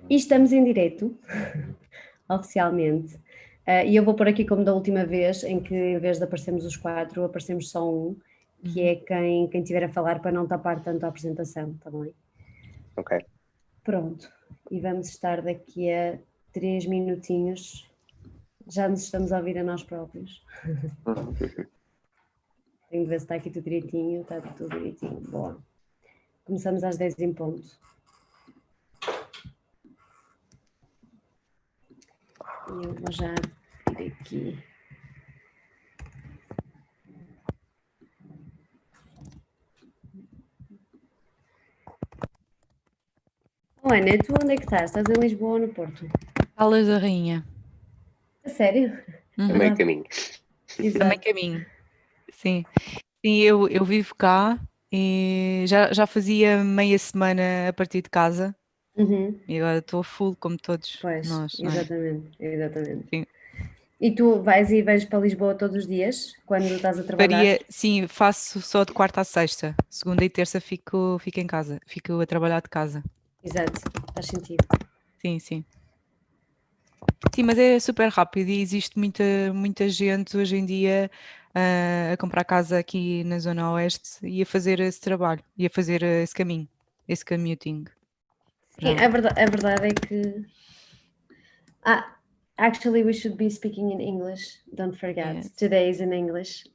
E estamos em direto, oficialmente. E eu vou pôr aqui como da última vez, em que em vez de aparecermos os 4, aparecemos só um, que é quem estiver a falar para não tapar tanto a apresentação, está bem? Ok. Pronto. E vamos estar daqui a 3 minutinhos. Já nos estamos a ouvir a nós próprios. Tenho de ver se está aqui tudo direitinho. Está tudo direitinho. Boa. Começamos às 10 em ponto. E eu vou já vir aqui. Oh, Ana, tu onde é que estás? Estás em Lisboa ou no Porto? Caldas da Rainha. A sério? É meio caminho. Também caminho. Sim. Sim, eu vivo cá e já fazia meia semana a partir de casa e agora estou full como todos Pois, nós, não é? exatamente. Sim. E tu vais e vens para Lisboa todos os dias, quando estás a trabalhar? Sim, faço só de quarta a sexta. Segunda e terça fico em casa, fico a trabalhar de casa. Exato, faz sentido. Sim, sim. Sim, mas é super rápido e existe muita gente hoje em dia a comprar casa aqui na Zona Oeste e a fazer esse trabalho, e a fazer esse caminho, esse commuting. Sim, a verdade é que... actually, we should be speaking in English, don't forget. Yes. Today is in English,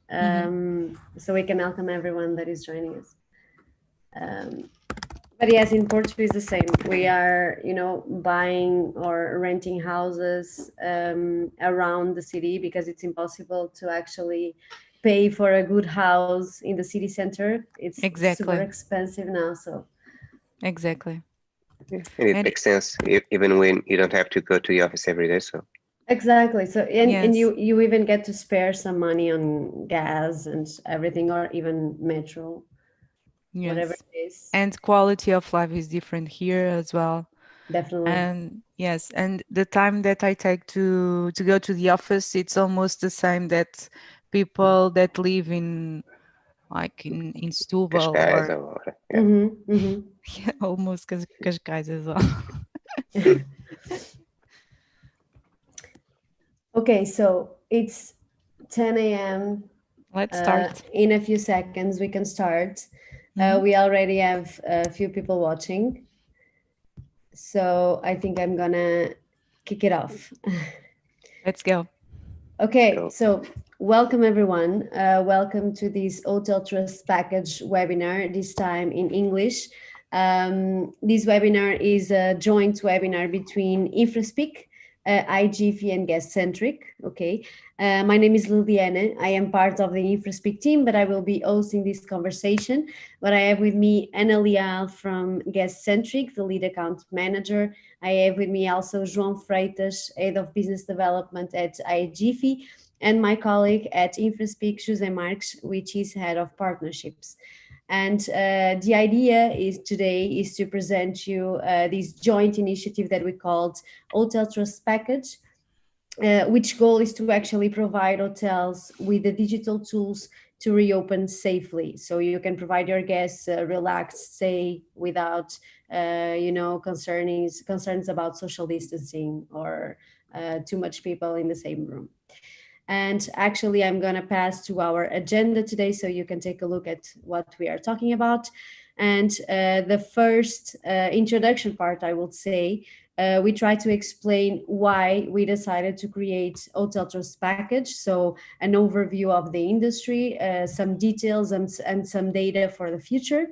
so we can welcome everyone that is joining us. But yes, in Portugal it's the same. We are, buying or renting houses around the city because it's impossible to actually pay for a good house in the city center. It's super expensive now, so. Exactly. And it makes sense, even when you don't have to go to the office every day, so. Exactly. So, and Yes. you even get to spare some money on gas and everything, or even metro. Yes. Whatever it is. And quality of life is different here as well. Definitely. And yes, and the time that I take to go to the office, it's almost the same that people that live in Setúbal Cascais or yeah. Almost Cascais as well. Okay, so it's 10 a.m. Let's start. In a few seconds, we can start. We already have a few people watching. So I think I'm gonna kick it off. Let's go. Okay, so welcome everyone. Welcome to this Hotel Trust Package webinar, this time in English. This webinar is a joint webinar between Infraspeak, HiJiffy and GuestCentric. Okay, my name is Liliana. I am part of the Infraspeak team, but I will be hosting this conversation. But I have with me Leal from GuestCentric, the lead account manager. I have with me also João Freitas, head of business development at HiJiffy, and my colleague at Infraspeak, José Marques, which is head of partnerships. And the idea is today is to present you this joint initiative that we called Hotel Trust Package, which goal is to actually provide hotels with the digital tools to reopen safely. So you can provide your guests a relaxed stay without, concerns about social distancing or too much people in the same room. And actually, I'm going to pass to our agenda today so you can take a look at what we are talking about. And the first introduction part, I would say, we try to explain why we decided to create Hotel Trust Package. So an overview of the industry, some details and some data for the future.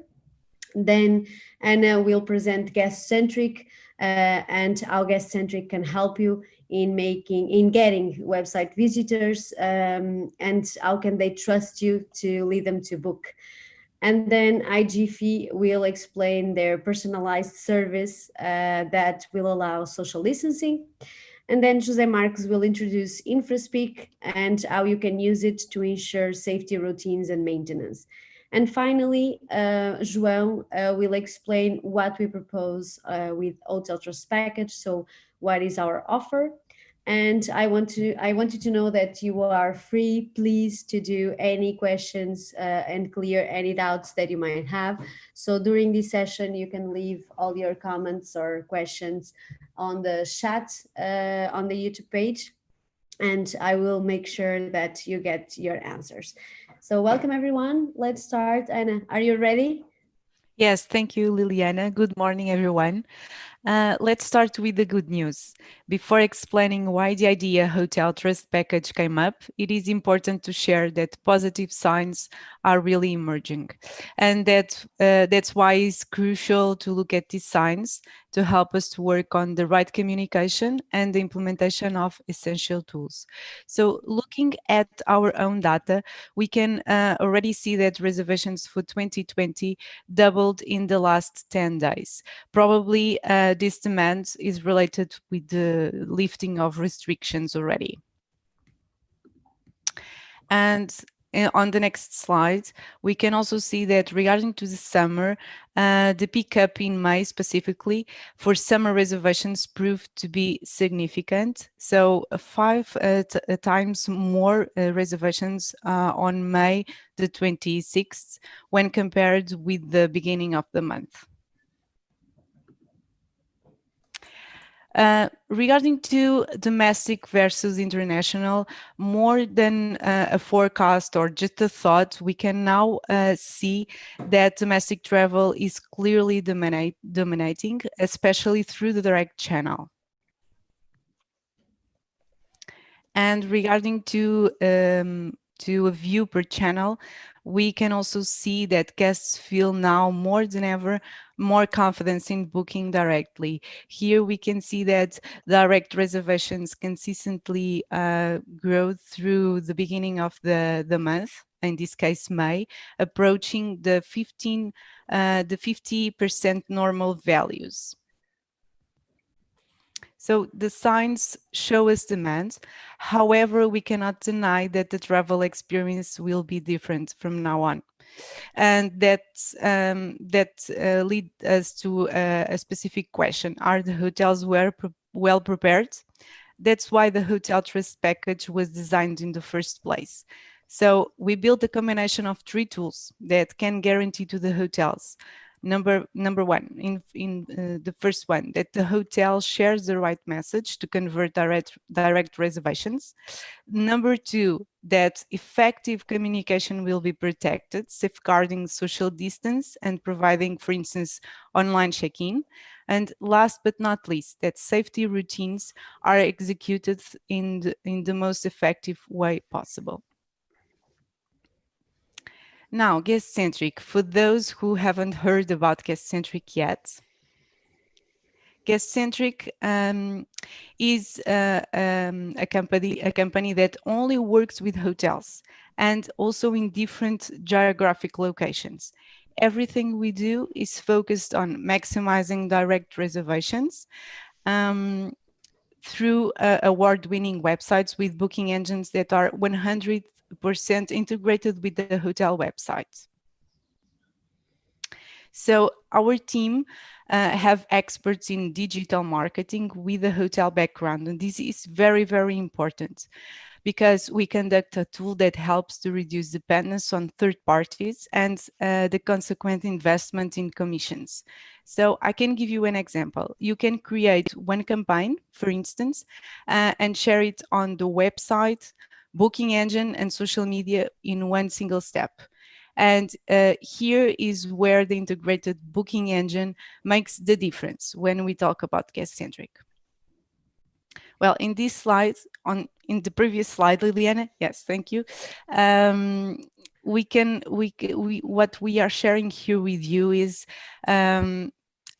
Then Anna will present GuestCentric and how GuestCentric can help you in getting website visitors and how can they trust you to lead them to book. And then HiJiffy will explain their personalized service that will allow social distancing. And then José Marques will introduce Infraspeak and how you can use it to ensure safety routines and maintenance. And finally, João will explain what we propose with Hotel Trust Package. So what is our offer? And I want you to know that you are free, please, to do any questions and clear any doubts that you might have. So during this session, you can leave all your comments or questions on the chat on the YouTube page, and I will make sure that you get your answers. So welcome everyone. Let's start. Anna, are you ready? Yes, thank you, Liliana. Good morning, everyone. Let's start with the good news. Before explaining why the idea Hotel Trust Package came up, it is important to share that positive signs are really emerging. And that's why it's crucial to look at these signs to help us to work on the right communication and the implementation of essential tools. So looking at our own data, we can already see that reservations for 2020 doubled in the last 10 days. Probably this demand is related with the lifting of restrictions already. And on the next slide, we can also see that regarding to the summer, the pickup in May specifically for summer reservations proved to be significant. So 5 times more reservations on May the 26th when compared with the beginning of the month. Regarding to domestic versus international, more than a forecast or just a thought, we can now see that domestic travel is clearly dominating, especially through the direct channel. And regarding to a view per channel, we can also see that guests feel now more than ever more confidence in booking directly. Here we can see that direct reservations consistently grow through the beginning of the month, in this case May, approaching the 50% normal values. So the signs show us demand. However, we cannot deny that the travel experience will be different from now on. And that leads us to a specific question. Are the hotels well prepared? That's why the Hotel Trust Package was designed in the first place. So we built a combination of 3 tools that can guarantee to the hotels. Number one, in the first one, that the hotel shares the right message to convert direct reservations. Number 2, that effective communication will be protected, safeguarding social distance and providing, for instance, online check-in. And last but not least, that safety routines are executed in the most effective way possible. Now, GuestCentric, for those who haven't heard about GuestCentric yet, GuestCentric is a company that only works with hotels and also in different geographic locations. Everything we do is focused on maximizing direct reservations through award-winning websites with booking engines that are 100% integrated with the hotel website. So our team have experts in digital marketing with a hotel background, and this is very, very important because we conduct a tool that helps to reduce dependence on third parties and the consequent investment in commissions. So I can give you an example. You can create one campaign, for instance, and share it on the website, booking engine, and social media in one single step. And here is where the integrated booking engine makes the difference when we talk about GuestCentric. Well, in this slide, in the previous slide, Liliana, yes, thank you. What we are sharing here with you is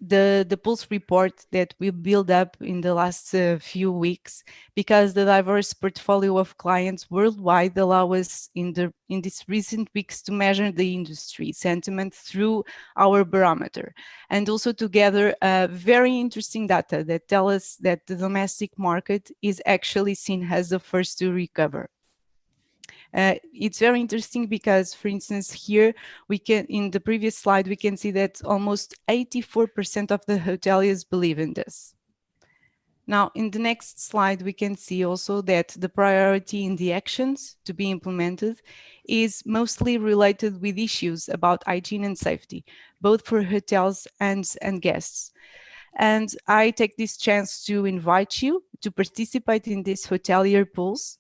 the pulse report that we built up in the last few weeks, because the diverse portfolio of clients worldwide allow us in these recent weeks to measure the industry sentiment through our barometer, and also to gather very interesting data that tell us that the domestic market is actually seen as the first to recover. It's very interesting because, for instance, here we can, in the previous slide, we can see that almost 84% of the hoteliers believe in this. Now, in the next slide, we can see also that the priority in the actions to be implemented is mostly related with issues about hygiene and safety, both for hotels and guests. And I take this chance to invite you to participate in this hotelier pulse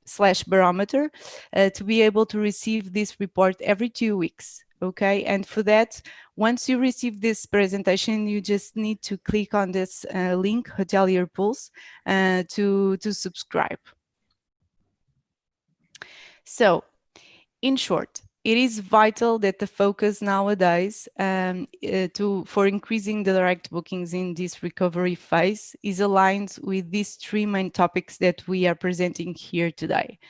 slash barometer to be able to receive this report every 2 weeks. Okay, and for that, once you receive this presentation, you just need to click on this link, Hotelier Pulse, to subscribe. So, in short, it is vital that the focus nowadays for increasing the direct bookings in this recovery phase is aligned with these 3 main topics that we are presenting here today.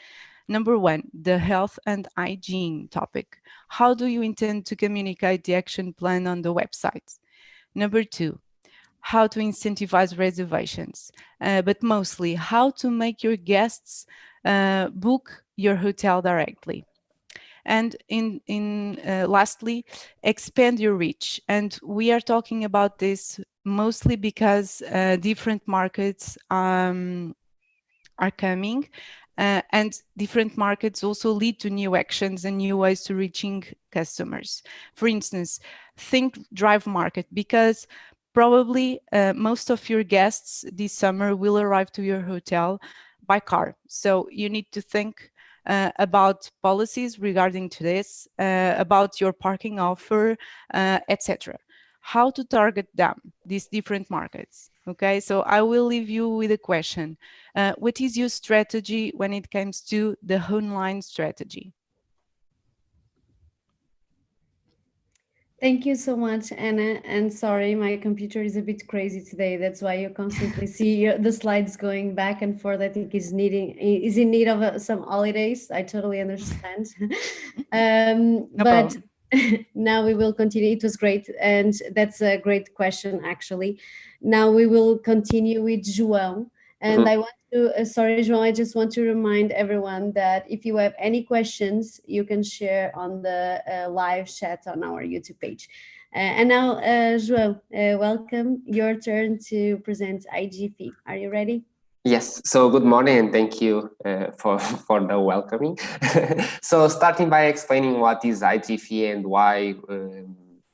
Number 1, the health and hygiene topic. How do you intend to communicate the action plan on the website? Number 2, how to incentivize reservations, but mostly how to make your guests book your hotel directly. And lastly, expand your reach. And we are talking about this mostly because different markets are coming, and different markets also lead to new actions and new ways to reaching customers. For instance, think drive market, because probably most of your guests this summer will arrive to your hotel by car. So you need to think about policies regarding to this, about your parking offer, etc. How to target them, these different markets. Okay, so I will leave you with a question. What is your strategy when it comes to the online strategy? Thank you so much, Anna. And sorry, my computer is a bit crazy today. That's why you constantly see the slides going back and forth. I think is in need of some holidays. I totally understand. No but problem. now we will continue. It was great, and that's a great question, actually. Now we will continue with João. And I want to, sorry, João, I just want to remind everyone that if you have any questions, you can share on the live chat on our YouTube page. And now, João, welcome. Your turn to present HiJiffy. Are you ready? Yes, so good morning and thank you for the welcoming. So starting by explaining what is HiJiffy and why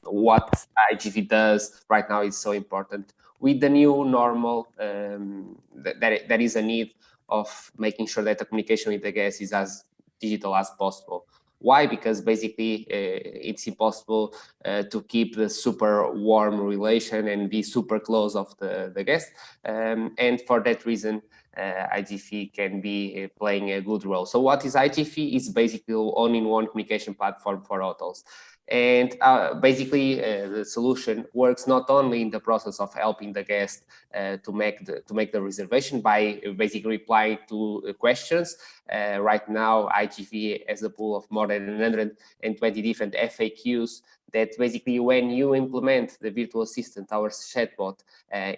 what HiJiffy does right now is so important. With the new normal, there is a need of making sure that the communication with the guests is as digital as possible. Why? Because basically it's impossible to keep the super warm relation and be super close of the guest. And for that reason, HiJiffy can be playing a good role. So what is HiJiffy? It's basically all-in-one communication platform for hotels. And basically, the solution works not only in the process of helping the guest to make the reservation by basically replying to questions. Right now, HiJiffy has a pool of more than 120 different FAQs that basically, when you implement the virtual assistant, our chatbot,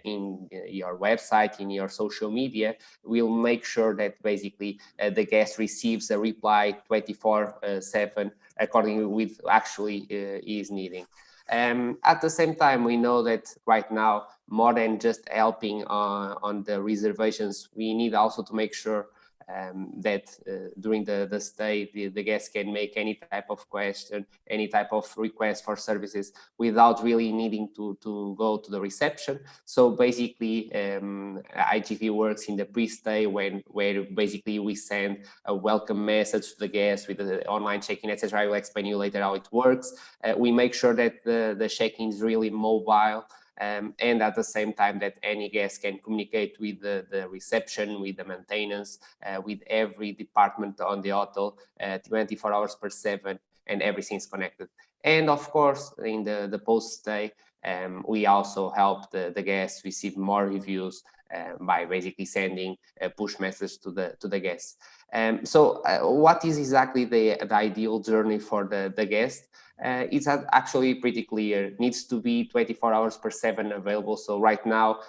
in your website, in your social media, we'll make sure that basically the guest receives a reply 24/7 according with actually is needing. At the same time, we know that right now, more than just helping on the reservations, we need also to make sure that during the stay, the guests can make any type of question, any type of request for services without really needing to go to the reception. So basically, HiJiffy works in the pre-stay where basically we send a welcome message to the guests with the online check-in, etc. I will explain you later how it works. We make sure that the check-in is really mobile. And at the same time that any guest can communicate with the reception, with the maintenance, with every department on the hotel 24 hours per 7, and everything's connected. And of course, in the post-stay, we also help the guests receive more reviews by basically sending a push message to the guest. So what is exactly the ideal journey for the guest? It's actually pretty clear. It needs to be 24 hours per 7 available. So right now,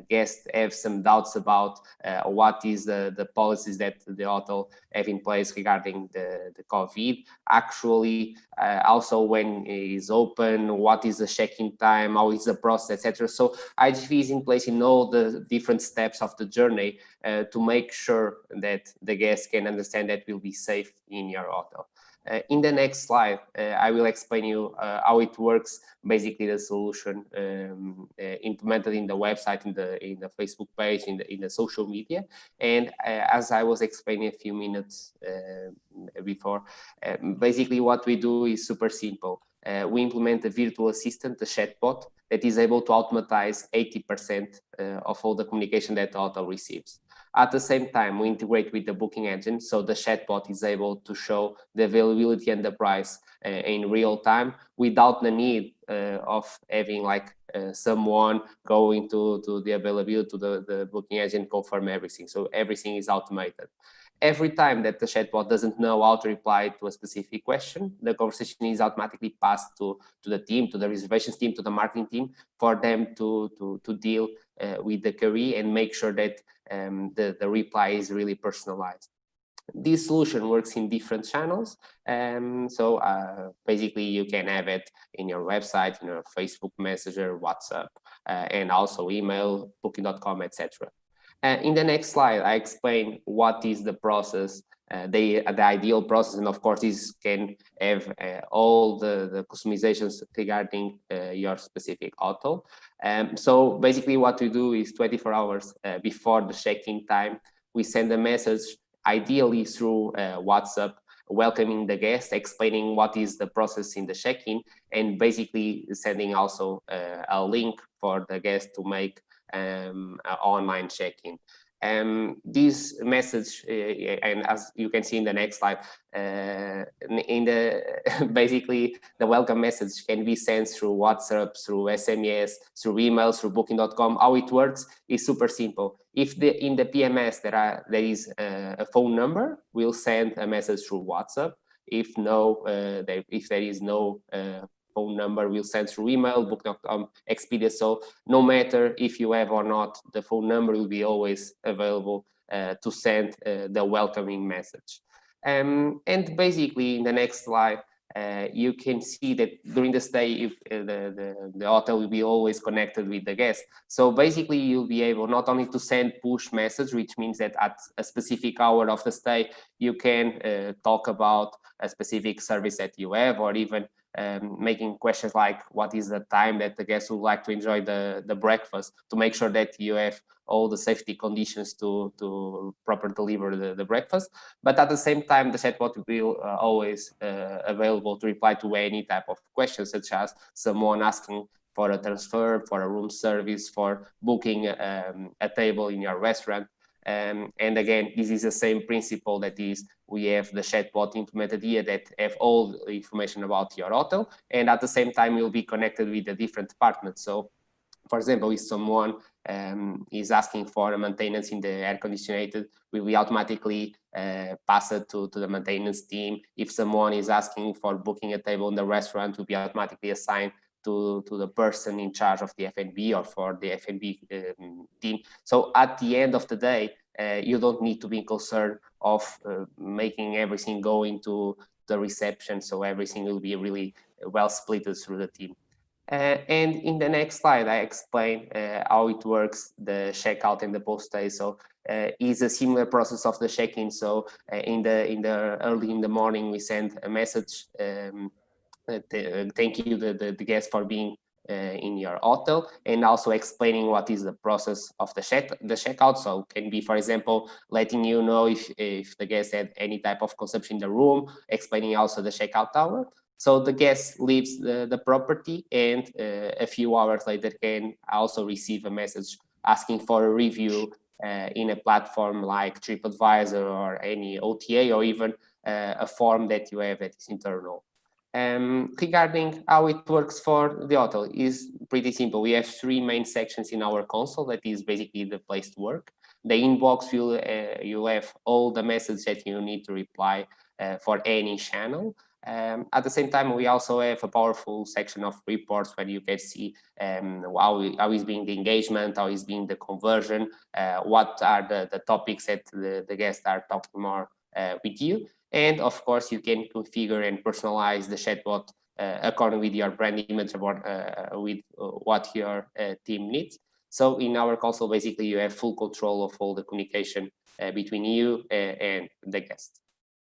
guests have some doubts about what is the policies that the hotel have in place regarding the COVID. Actually, also when it is open, what is the check-in time, how is the process, etc. So HiJiffy is in place in all the different steps of the journey to make sure that the guests can understand that will be safe in your hotel. In the next slide, I will explain you how it works. Basically, the solution implemented in the website, in the Facebook page, in the social media. And as I was explaining a few minutes before, basically what we do is super simple. We implement a virtual assistant, a chatbot, that is able to automatize 80% of all the communication that the hotel receives. At the same time, we integrate with the booking engine, so the chatbot is able to show the availability and the price in real time without the need of having like someone going to the availability to the booking engine, confirm everything. So everything is automated. Every time that the chatbot doesn't know how to reply to a specific question, the conversation is automatically passed to the team, to the reservations team, to the marketing team, for them to deal with the query and make sure that the reply is really personalized. This solution works in different channels. So basically you can have it in your website, in your Facebook Messenger, WhatsApp, and also email, booking.com, etc. In the next slide, I explain what is the process, the ideal process, and of course this can have all the customizations regarding your specific hotel. So basically what we do is 24 hours before the check-in time, we send a message, ideally through WhatsApp, welcoming the guest, explaining what is the process in the check-in, and basically sending also a link for the guest to make an online check-in. This message, and as you can see in the next slide, basically the welcome message can be sent through WhatsApp, through SMS, through emails, through booking.com. How it works is super simple. If in the PMS there is a phone number, we'll send a message through WhatsApp. If there is no phone number, we'll send through email, book.com, Expedia. So no matter if you have or not, the phone number will be always available to send the welcoming message. And basically in the next slide, you can see that during the stay, the hotel will be always connected with the guest. So basically you'll be able not only to send push message, which means that at a specific hour of the stay, you can talk about a specific service that you have, or even making questions like what is the time that the guests would like to enjoy the breakfast, to make sure that you have all the safety conditions to properly deliver the breakfast. But at the same time, the chatbot will always available to reply to any type of questions, such as someone asking for a transfer, for a room service, for booking a table in your restaurant. And again, this is the same principle, that is, we have the chatbot implemented here that have all the information about your hotel, and at the same time you'll be connected with the different departments. So for example, if someone is asking for a maintenance in the air conditioner, will be automatically passed to the maintenance team. If someone is asking for booking a table in the restaurant, will be automatically assigned to the person in charge of the F&B or for the F&B team. So at the end of the day, you don't need to be concerned of making everything go into the reception. So everything will be really well split through the team. And in the next slide, I explain how it works, the checkout and the post-stay. So it's a similar process of the check-in. So in the early in the morning, we send a message. Thank you the guest for being in your hotel, and also explaining what is the process of the checkout. So it can be, for example, letting you know if the guest had any type of consumption in the room, explaining also the checkout hour. So the guest leaves the property, and a few hours later can also receive a message asking for a review in a platform like TripAdvisor or any OTA, or even a form that you have that is internal. Regarding how it works for the hotel is pretty simple. We have three main sections in our console. That is basically the place to work. The inbox, you'll have all the messages that you need to reply for any channel. At the same time, we also have a powerful section of reports where you can see how is being the engagement, how is being the conversion, what are the topics that the guests are talking more with you. And of course, you can configure and personalize the chatbot according with your brand image or with what your team needs. So in our console, basically, you have full control of all the communication between you and the guest.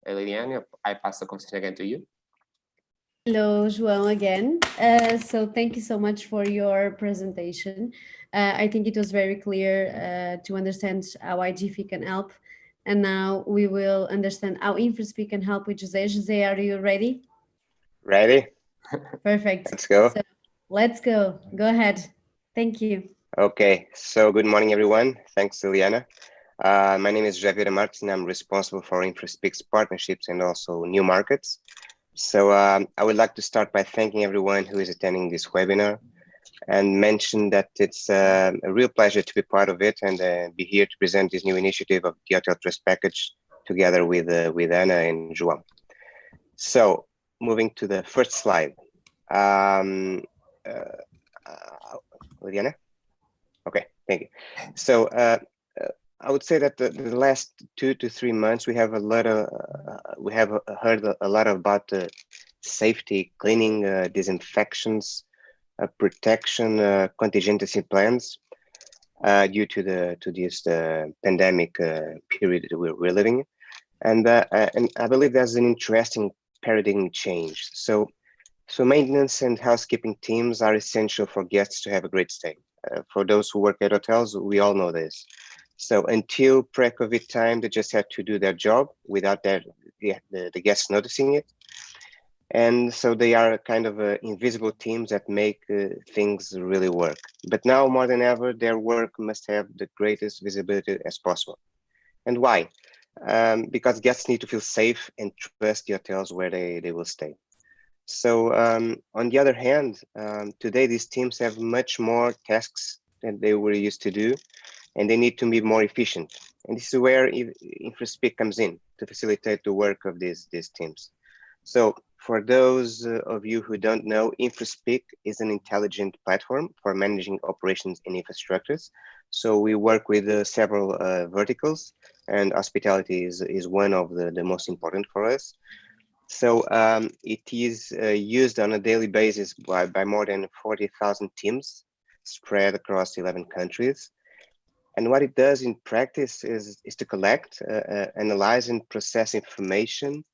Liliana, I pass the conversation again to you. Hello, João again. So thank you so much for your presentation. I think it was very clear to understand how HiJiffy can help. And now we will understand how Infraspeak can help with José. José, are you ready? Ready? Perfect. Let's go. So, let's go. Go ahead. Thank you. Okay, so good morning, everyone. Thanks, Liliana. My name is José Marques, and I'm responsible for Infraspeak's partnerships and also new markets. So I would like to start by thanking everyone who is attending this webinar and mention that it's a real pleasure to be part of it and be here to present this new initiative of the Hotel Trust Package together with Anna and João. So moving to the first slide. Liliana? Okay, thank you. So I would say that the last 2 to 3 months we have heard a lot about safety, cleaning, disinfections, protection, contingency plans due to this pandemic period that we're living, and I believe there's an interesting paradigm change. So maintenance and housekeeping teams are essential for guests to have a great stay. For those who work at hotels, we all know this. So until pre-COVID time, they just had to do their job without the guests noticing it. And so they are kind of invisible teams that make things really work. But now more than ever, their work must have the greatest visibility as possible. And why? Because guests need to feel safe and trust the hotels where they will stay. So on the other hand, today these teams have much more tasks than they were used to do, and they need to be more efficient. And this is where Infraspeak comes in to facilitate the work of these teams. So for those of you who don't know, Infraspeak is an intelligent platform for managing operations and infrastructures. So we work with several verticals, and hospitality is one of the most important for us. So it is used on a daily basis by more than 40,000 teams spread across 11 countries. And what it does in practice is to collect, analyze, and process information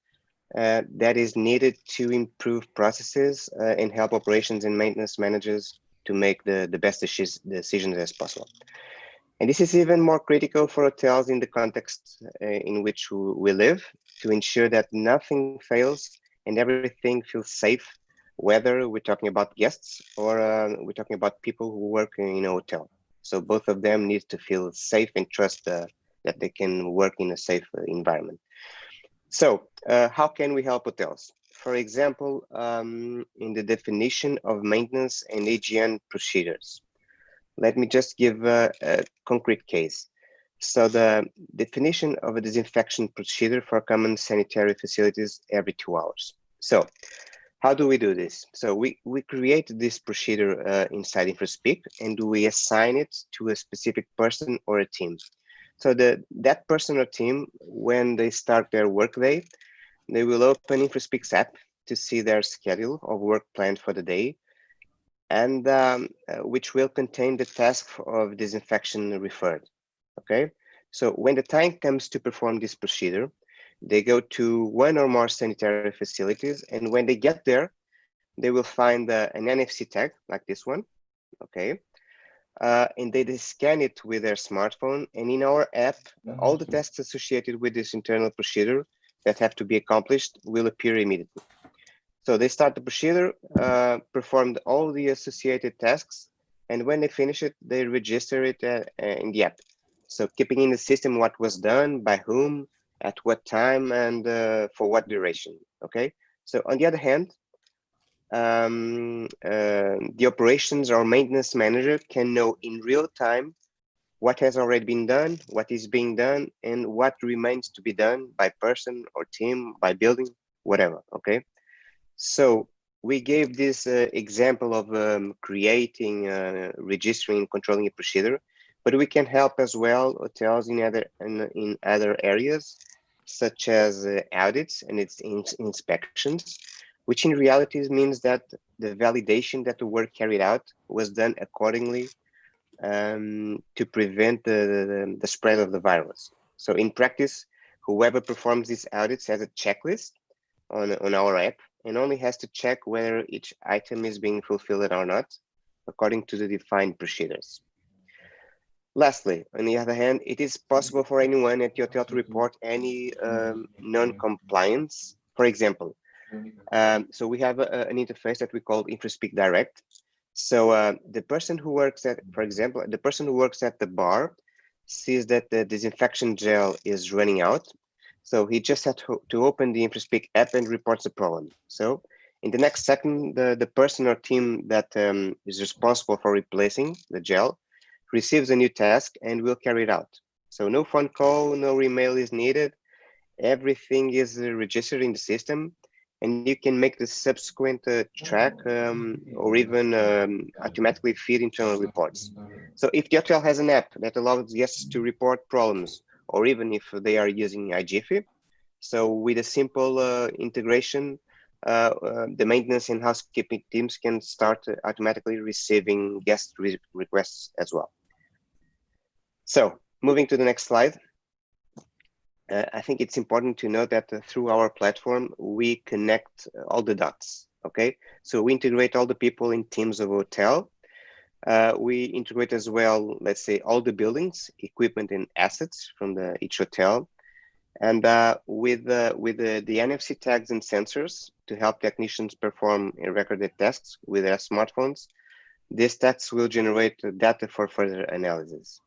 that is needed to improve processes and help operations and maintenance managers to make the best decisions as possible. And this is even more critical for hotels in the context in which we live, to ensure that nothing fails and everything feels safe, whether we're talking about guests or we're talking about people who work in a hotel. So both of them need to feel safe and trust that they can work in a safe environment. So how can we help hotels? For example, in the definition of maintenance and hygiene procedures. Let me just give a concrete case. So the definition of a disinfection procedure for common sanitary facilities every 2 hours. So how do we do this? So we create this procedure inside Infraspeak, and we assign it to a specific person or a team. So that person or team, when they start their workday, they will open Infraspeak's app to see their schedule of work planned for the day, and which will contain the task of disinfection referred. Okay, so when the time comes to perform this procedure, they go to one or more sanitary facilities, and when they get there, they will find an NFC tag like this one. Okay, and they scan it with their smartphone, and in our app, all the tasks associated with this internal procedure that have to be accomplished will appear immediately. So they start the procedure, performed all the associated tasks, and when they finish it, they register it in the app. So keeping in the system what was done, by whom, at what time, and for what duration, okay? So on the other hand, the operations or maintenance manager can know in real time what has already been done, what is being done, and what remains to be done by person or team, by building, whatever, okay? So we gave this example of creating, registering, controlling a procedure, but we can help as well hotels in other areas, such as audits and its inspections, which in reality means that the validation that the work carried out was done accordingly to prevent the spread of the virus. So in practice, whoever performs these audits has a checklist on our app and only has to check whether each item is being fulfilled or not, according to the defined procedures. Lastly, on the other hand, it is possible for anyone at the hotel to report any non-compliance. For example, so we have an interface that we call Infraspeak Direct. So the person who works at, for example, the person who works at the bar sees that the disinfection gel is running out. So he just had to open the Infraspeak app and reports the problem. So in the next second, the person or team that is responsible for replacing the gel receives a new task and will carry it out. So no phone call, no email is needed. Everything is registered in the system, and you can make the subsequent track or even automatically feed internal reports. So if the hotel has an app that allows guests to report problems, or even if they are using HiJiffy, so with a simple integration, the maintenance and housekeeping teams can start automatically receiving guest requests as well. So moving to the next slide. I think it's important to note that through our platform, we connect all the dots, okay? So we integrate all the people in teams of hotel. We integrate as well, let's say, all the buildings, equipment and assets from each hotel. And with the NFC tags and sensors to help technicians perform recorded tasks with their smartphones, these tasks will generate data for further analysis,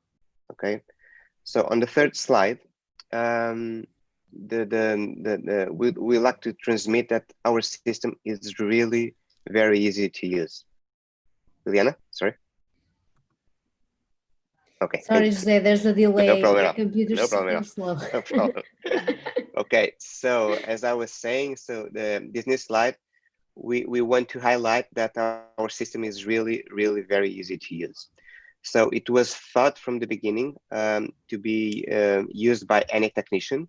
okay? So on the third slide, we like to transmit that our system is really very easy to use. Liliana, sorry. Okay. Sorry, José, there's a delay. No problem at all. The computer's No problem at all. slow. No problem. Okay, so as I was saying, so this new slide, we want to highlight that our system is really, really very easy to use. So it was thought from the beginning to be used by any technician.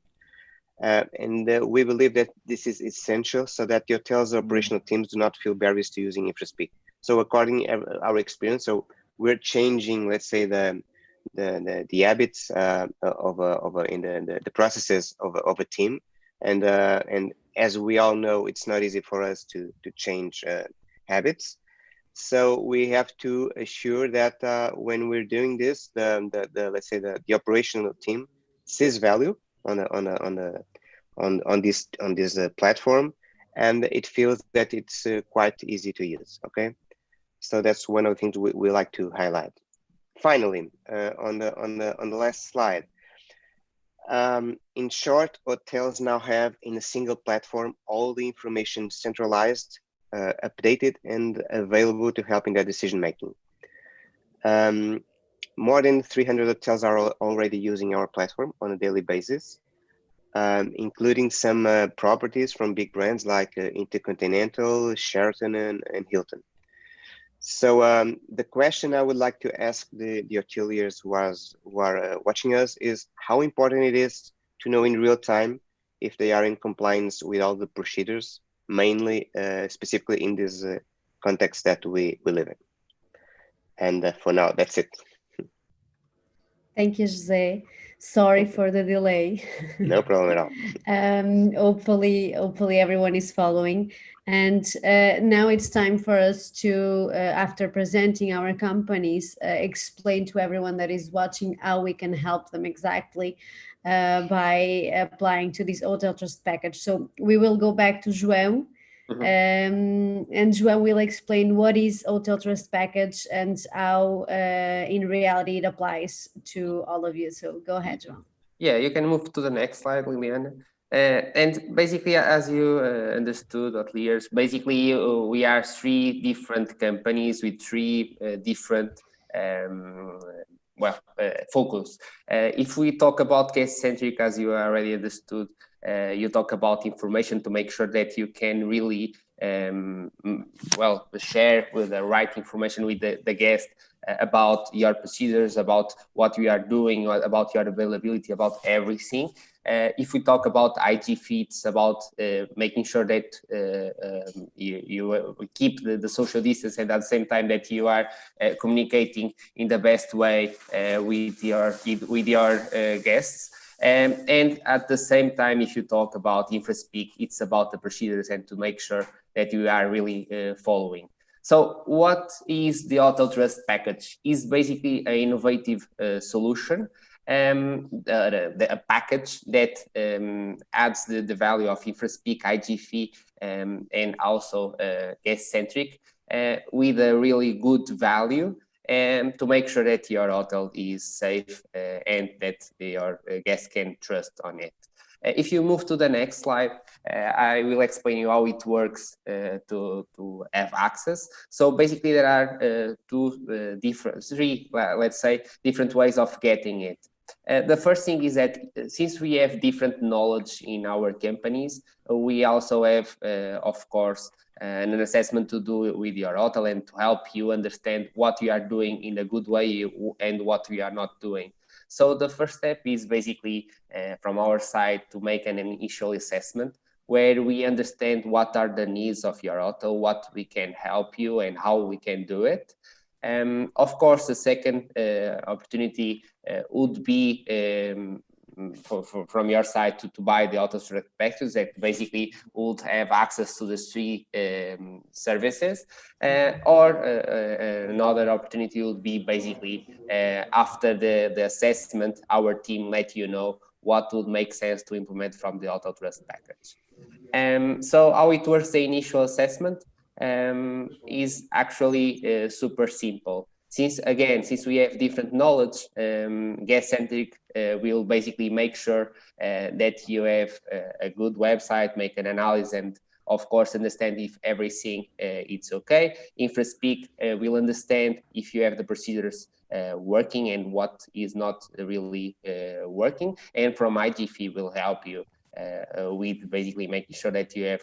And we believe that this is essential so that the hotel's operational teams do not feel barriers to using Infraspeak. So according to our experience, so we're changing, let's say, the habits of the processes of a team. And as we all know, it's not easy for us to change habits. So we have to assure that when we're doing this, let's say the operational team sees value on this platform, and it feels that it's quite easy to use. Okay, so that's one of the things we like to highlight. Finally, on the last slide. In short, hotels now have in a single platform all the information centralized, updated and available to help in their decision making. More than 300 hotels are already using our platform on a daily basis, including some properties from big brands like Intercontinental, Sheraton and Hilton. So the question I would like to ask the hoteliers who are watching us is how important it is to know in real time if they are in compliance with all the procedures, mainly specifically in this context that we live in. And for now, that's it. Thank you, José. Sorry for the delay. No problem at all. Hopefully everyone is following. And now it's time for us to, after presenting our companies, explain to everyone that is watching how we can help them exactly by applying to this Hotel Trust package. So we will go back to João. And João will explain what is Hotel Trust package and how in reality it applies to all of you. So go ahead, João. Yeah, you can move to the next slide, Liliana. And basically, as you understood, Ateliers, basically we are 3 different companies with 3 different focus. If we talk about GuestCentric, as you already understood, you talk about information to make sure that you can really share with the right information with the guest about your procedures, about what we are doing, about your availability, about everything. If we talk about HiJiffy, it's about making sure that you keep the social distance, and at the same time that you are communicating in the best way with your guests. And at the same time, if you talk about Infraspeak, it's about the procedures and to make sure that you are really following. So what is the Hotel Trust package? Is basically an innovative solution, a package that adds the value of Infraspeak, HiJiffy, and also GuestCentric with a really good value, and to make sure that your hotel is safe and that your guests can trust on it. If you move to the next slide, I will explain you how it works to have access. So basically there are three, let's say, different ways of getting it. The first thing is that since we have different knowledge in our companies, we also have, of course, an assessment to do with your hotel and to help you understand what you are doing in a good way and what we are not doing. So the first step is basically from our side to make an initial assessment where we understand what are the needs of your hotel, what we can help you and how we can do it. Of course, the second opportunity would be from your side to buy the Hotel Trust package that basically would have access to the 3 services. Or another opportunity would be basically after the assessment, our team let you know what would make sense to implement from the Hotel Trust package. So how it works, the initial assessment is actually super simple. Since we have different knowledge, GuestCentric will basically make sure that you have a good website, make an analysis, and of course understand if everything it's okay. Infraspeak will understand if you have the procedures working and what is not really working, and from HiJiffy will help you with basically making sure that you have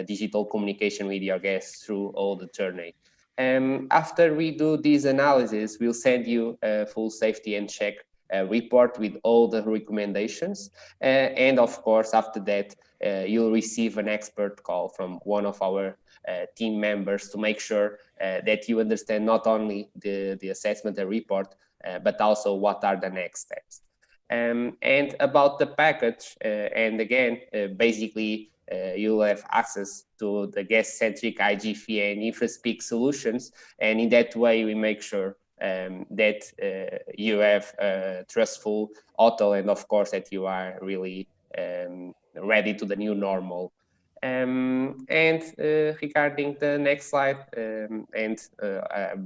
digital communication with your guests through all the journey. After we do this analysis, we'll send you a full safety and check report with all the recommendations. And of course, after that, you'll receive an expert call from one of our team members to make sure that you understand not only the assessment and report, but also what are the next steps. And about the package, and again, basically, you'll have access to the GuestCentric, HiJiffy, and Infraspeak solutions. And in that way, we make sure that you have a trustful hotel, and of course, that you are really ready to the new normal. Regarding the next slide,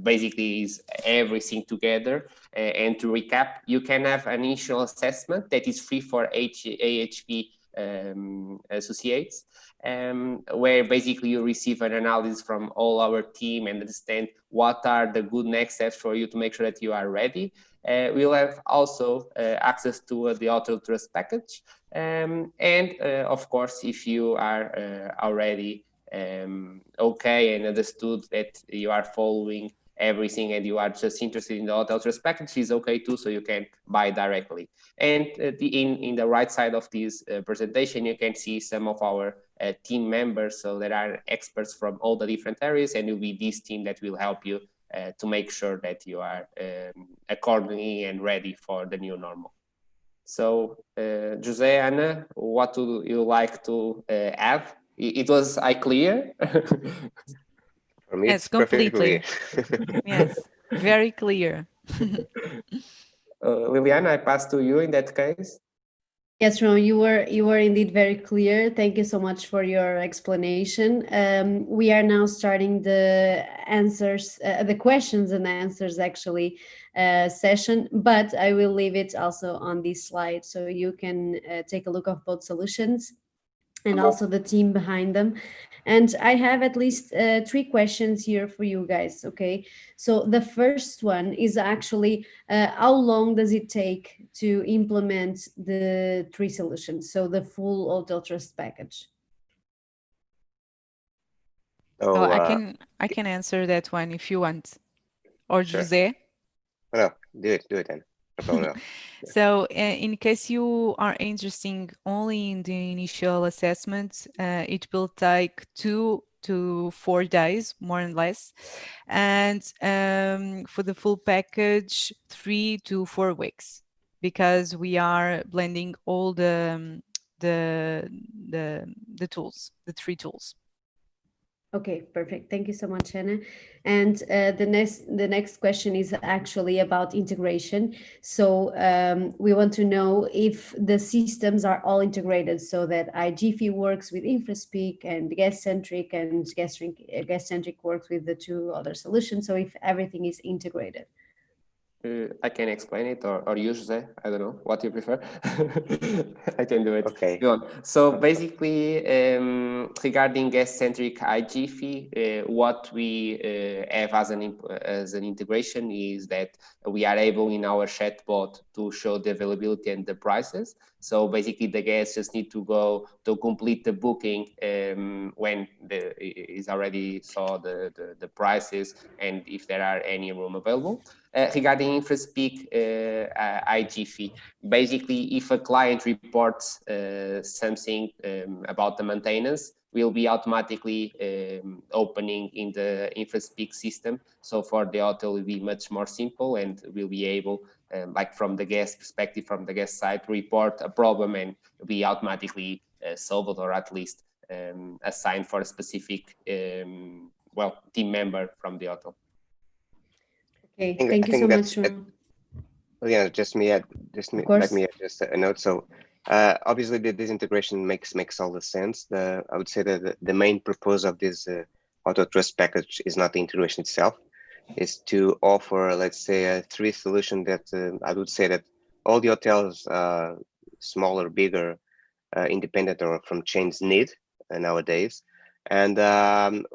basically is everything together. And to recap, you can have an initial assessment that is free for AHP associates, where basically you receive an analysis from all our team and understand what are the good next steps for you to make sure that you are ready. We'll have also access to the Hotel Trust package. Of course, if you are already okay and understood that you are following everything and you are just interested in the Hotel Trust package, is okay too, so you can buy directly. And in the right side of this presentation, you can see some of our team members. So there are experts from all the different areas, and it will be this team that will help you to make sure that you are accordingly and ready for the new normal. So, José, Anna, what would you like to add? Was I clear? For me, Yes, it's perfectly completely. Yes, very clear. Liliana, I pass to you in that case. Yes, João, you were indeed very clear. Thank you so much for your explanation. We are now starting the answers, the questions and answers actually session, but I will leave it also on this slide so you can take a look of both solutions and also the team behind them. And I have at least 3 questions here for you guys, okay? So the first one is actually how long does it take to implement the 3 solutions, so the full Hotel Trust package? Oh, Oh, I can answer that one if you want. Or sure. José. No, do it then. No problem at all. So in case you are interested only in the initial assessment, it will take 2 to 4 days, more or less. And for the full package, 3 to 4 weeks, because we are blending all the tools, the 3 tools. Okay, perfect. Thank you so much, Hannah. And the next question is actually about integration. So we want to know if the systems are all integrated, so that HiJiffy works with Infraspeak and GuestCentric, and GuestCentric works with the 2 other solutions. So if everything is integrated. I can explain it, or you, José. I don't know what you prefer. I can do it. Okay. Go on. So basically, regarding GuestCentric HiJiffy, what we have as an integration is that we are able in our chatbot to show the availability and the prices. So basically, the guests just need to go to complete the booking when is already saw the prices and if there are any room available. Regarding Infraspeak HiJiffy, basically, if a client reports something about the maintenance, will be automatically opening in the Infraspeak system. So for the hotel, it will be much more simple, and we'll be able, like from the guest perspective, from the guest side, to report a problem and be automatically solved, or at least assigned for a specific team member from the hotel. Okay, thank you so much. Yeah, just let me add just a note. So obviously this integration makes all the sense. I would say that the main purpose of this Auto Trust package is not the integration itself. Is to offer, let's say, a 3 solution that I would say that all the hotels, smaller, bigger, independent or from chains need nowadays. And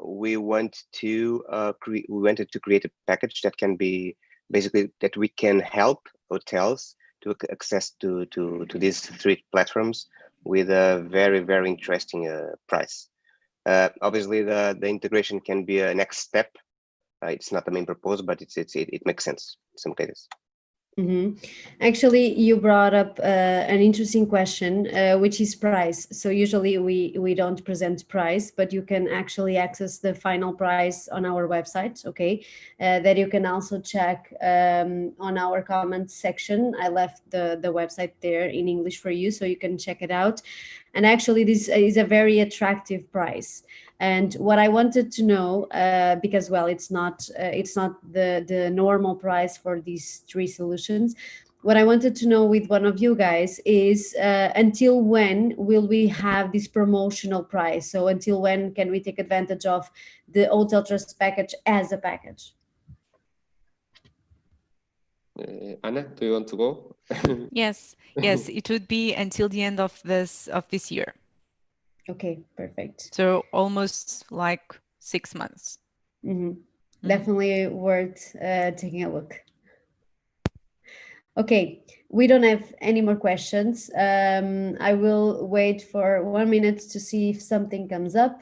we wanted to create a package that can be basically that we can help hotels to access to these 3 platforms with a very, very interesting price. Obviously, the integration can be a next step. It's not the main proposal, but it makes sense in some cases. Mm-hmm. Actually, you brought up an interesting question, which is price. So usually we don't present price, but you can actually access the final price on our website, okay? That you can also check on our comments section. I left the website there in English for you, so you can check it out. And actually, this is a very attractive price. And what I wanted to know, because it's not the normal price for these 3 solutions. What I wanted to know with one of you guys is until when will we have this promotional price? So until when can we take advantage of the Hotel Trust package as a package? Anna, do you want to go? Yes, it would be until the end of this year. Okay, perfect. So almost like 6 months. Mm-hmm. Mm-hmm. Definitely worth taking a look. Okay, we don't have any more questions. I will wait for 1 minute to see if something comes up.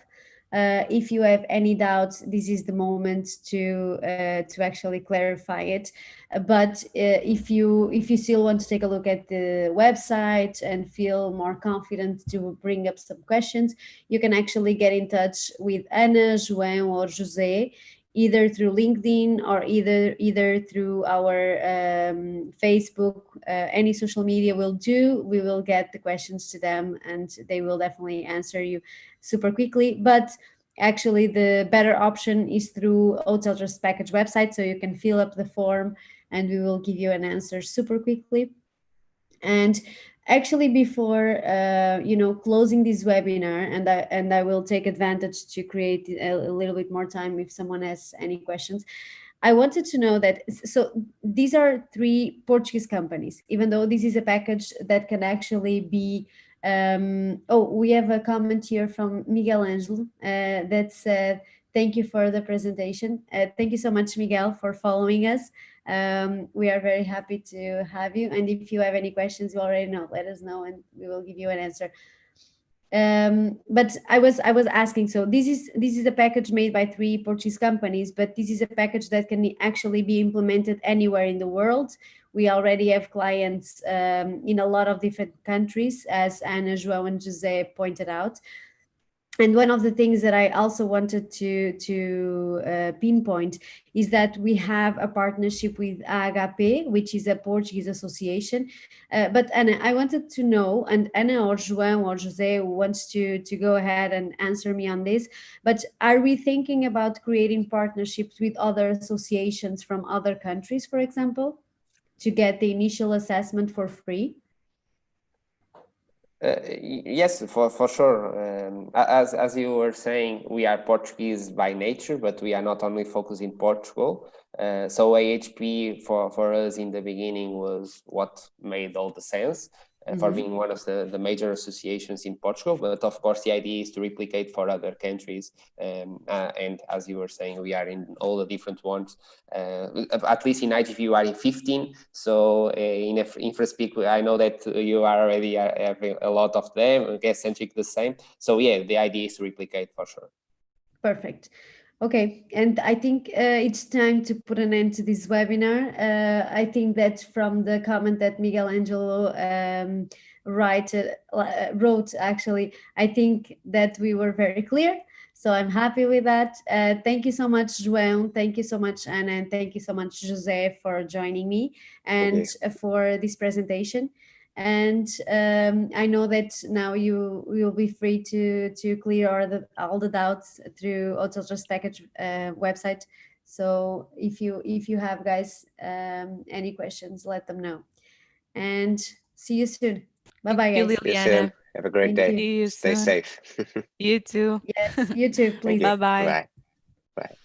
If you have any doubts, this is the moment to actually clarify it. But if you still want to take a look at the website and feel more confident to bring up some questions, you can actually get in touch with Anna, João, or José, either through LinkedIn or either through our Facebook, any social media will do. We will get the questions to them and they will definitely answer you super quickly. But actually the better option is through Hotel Trust package website, so you can fill up the form and we will give you an answer super quickly. And actually, before closing this webinar, and I will take advantage to create a little bit more time if someone has any questions. I wanted to know that, so these are 3 Portuguese companies, even though this is a package that can actually be, we have a comment here from Miguel Angelo that said, thank you for the presentation. Thank you so much, Miguel, for following us. We are very happy to have you. And if you have any questions, you already know, let us know and we will give you an answer. But I was asking, so this is a package made by 3 Portuguese companies, but this is a package that can actually be implemented anywhere in the world. We already have clients in a lot of different countries, as Anna, João, and José pointed out. And one of the things that I also wanted to pinpoint is that we have a partnership with AHP, which is a Portuguese association. But Anna, I wanted to know, and Anna or João or José wants to go ahead and answer me on this, but are we thinking about creating partnerships with other associations from other countries, for example, to get the initial assessment for free? Yes, for sure. As you were saying, we are Portuguese by nature, but we are not only focused in Portugal. So AHP for us in the beginning was what made all the sense for being one of the major associations in Portugal. But of course, the idea is to replicate for other countries. And as you were saying, we are in all the different ones. At least in HiJiffy, you are in 15. So in Infraspeak, I know that you are already having a lot of them. GuestCentric the same. So yeah, the idea is to replicate for sure. Perfect. Okay, and I think it's time to put an end to this webinar. I think that from the comment that Miguel Angelo wrote, actually, I think that we were very clear. So I'm happy with that. Thank you so much, João. Thank you so much, Anna. And thank you so much, José, for joining me and for this presentation. And I know that now you will be free to clear all the doubts through Untitled package website. So if you have, guys, any questions, let them know. And see you soon. Bye bye, guys. See you soon. Have a great day. Stay safe. You too. Yes, you too. Please. Bye bye. Bye. Bye.